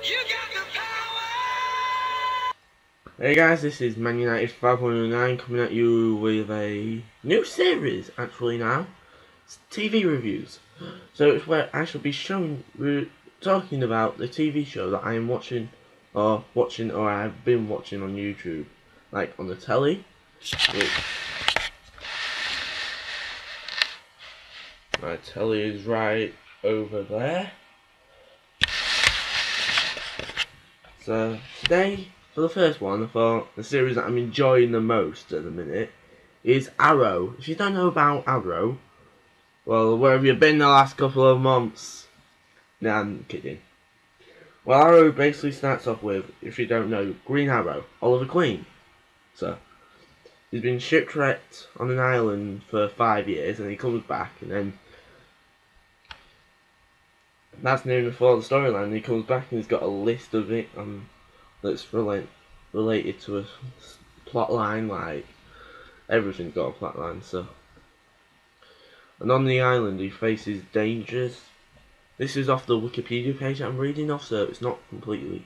You got the power. Hey guys, this is Man United 509 coming at you with a new series actually now. It's TV reviews. So it's where I shall be talking about the TV show that I am watching or I've been watching on YouTube. Like on the telly. My telly is right over there. So today, for the first one, I thought the series that I'm enjoying the most at the minute is Arrow. If you don't know about Arrow, well, where have you been the last couple of months? Nah, I'm kidding. Well, Arrow basically starts off with, if you don't know, Green Arrow, Oliver Queen. So, he's been shipwrecked on an island for 5 years, and he comes back, and then that's near before the storyline. He comes back and he's got a list of it that's related to a plot line, like everything's got a plot line. So, and on the island he faces dangers. This is off the Wikipedia page I'm reading off, so it's not completely.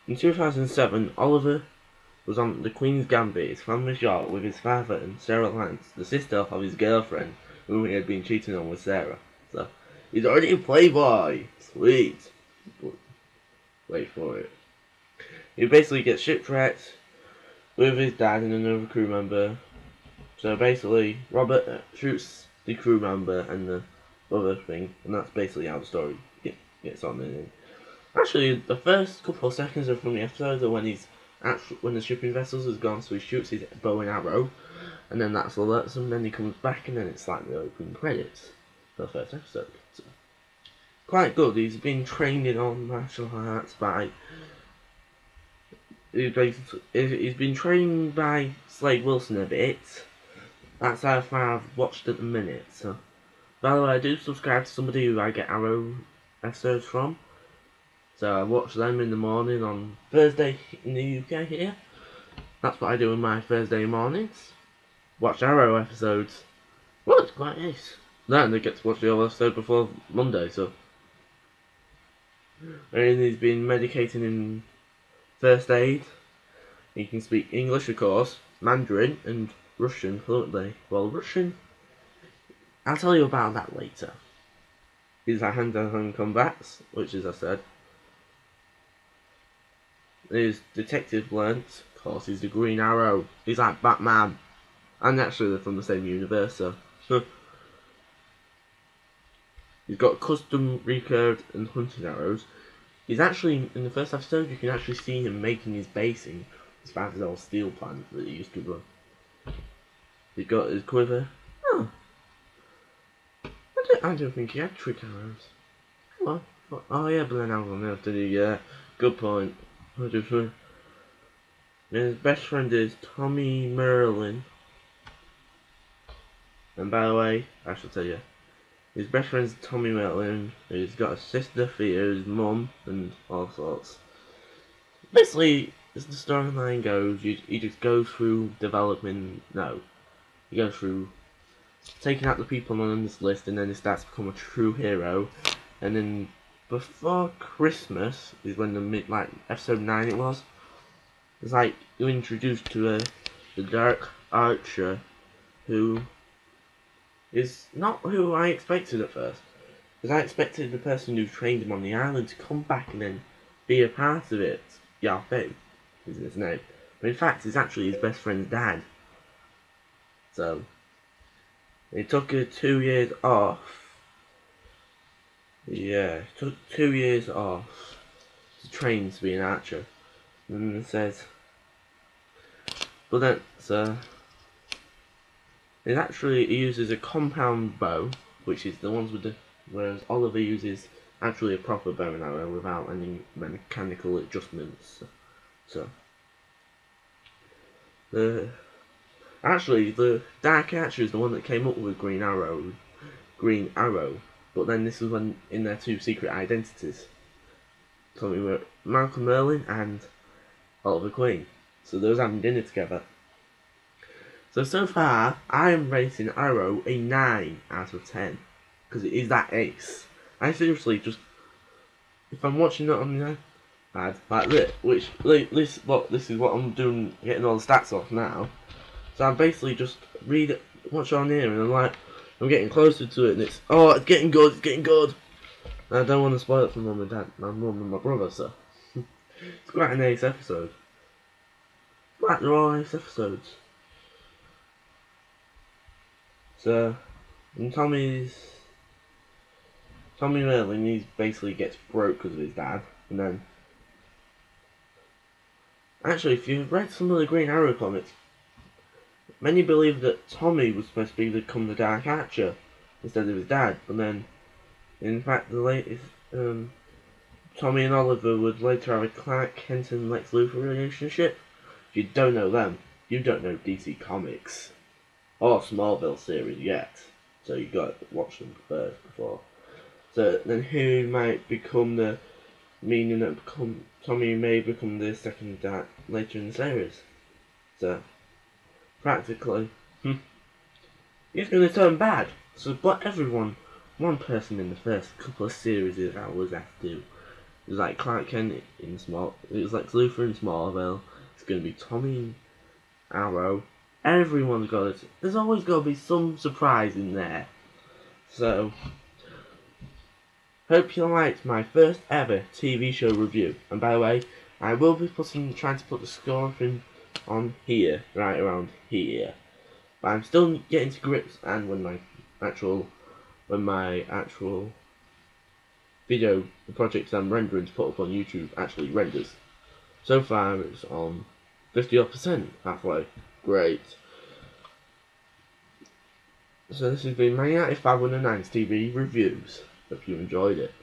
In 2007, Oliver was on the Queen's Gambit, his family's yacht, with his father and Sarah Lance, the sister of his girlfriend, whom he had been cheating on with Sarah. So, he's already a playboy. Sweet. Wait for it. He basically gets shipwrecked with his dad and another crew member. So basically, Robert shoots the crew member and the other thing, and that's basically how the story gets on. And actually, the first couple of seconds from the episode are when when the shipping vessels has gone, so he shoots his bow and arrow, and then that's alerts him. Then he comes back, and then it's like the opening credits for the first episode. So, quite good. He's been trained on martial arts by. He's been trained by Slade Wilson a bit. That's how far I've watched at the minute. So, by the way, I do subscribe to somebody who I get Arrow episodes from. So I watch them in the morning on Thursday in the UK here. That's what I do in my Thursday mornings. Watch Arrow episodes. Well, it's quite nice. Then I get to watch the other episode before Monday, so. And he's been medicating in first aid. He can speak English, of course, Mandarin, and Russian fluently. Well, Russian, I'll tell you about that later. He's a hand-to-hand combats, which, as I said, is Detective Lance. Of course, he's the Green Arrow. He's like Batman. And actually, they're from the same universe, so. He's got custom recurved and hunting arrows. He's actually, in the first episode, you can actually see him making his basing. His father's old steel plant that he used to run. He's got his quiver. Oh. I don't think he had trick arrows. What? Oh yeah, but then I was on Earth, did he? Yeah. Good point. His best friend is Tommy Merlin. And by the way, I should tell you, his best friend's Tommy Merlin. He's got a sister, Thea, his mum, and all sorts. Basically, as the storyline goes, you just go through development. No, you go through taking out the people on this list, and then he starts to become a true hero. And then before Christmas is when like episode 9 it was. It's like you're introduced to the Dark Archer, who is not who I expected at first. Because I expected the person who trained him on the island to come back and then be a part of it. Yafei is his name. But in fact, it's actually his best friend's dad. So, he took 2 years off. Yeah, he took 2 years off to train to be an archer. And then it says, but then, so, he uses a compound bow, which is the ones with the, whereas Oliver uses actually a proper bow and arrow without any mechanical adjustments. So, the Dark Archer is the one that came up with Green Arrow, but then this was when in their two secret identities. So we were Malcolm Merlin and Oliver Queen. So they was having dinner together. So far, I am rating Arrow a 9 out of 10. Because it is that ace. I seriously just, if I'm watching it on bad like this, which this is what I'm doing, getting all the stats off now. So I'm basically just watch on here, and I'm getting closer to it, and it's getting good, it's getting good. And I don't want to spoil it for mum and dad, my mum and my brother, so it's quite an ace episode. Like they're all ace episodes. So, and Tommy Merlin, he basically gets broke because of his dad, and then actually, if you've read some of the Green Arrow comics, many believe that Tommy was supposed to become the Dark Archer instead of his dad, but then, in fact, the latest Tommy and Oliver would later have a Clark Kent and Lex Luthor relationship. If you don't know them, you don't know DC Comics or Smallville series yet. So you got to watch them first before. So then who might become the meaning that Tommy may become the second Dark later in the series. So practically, he's going to turn bad. So what one person in the first couple of series I was asked to do. It was like Clark Kent in it was like Luthor in Smallville. It's going to be Tommy Arrow. Everyone's got it. There's always got to be some surprise in there. So, hope you liked my first ever TV show review. And by the way, I will be trying to put the score on here, right around here. But I'm still getting to grips, and when my actual video, the project I'm rendering to put up on YouTube actually renders. So far it's on 50% halfway. Great. So this has been my 95 TV reviews. Hope you enjoyed it.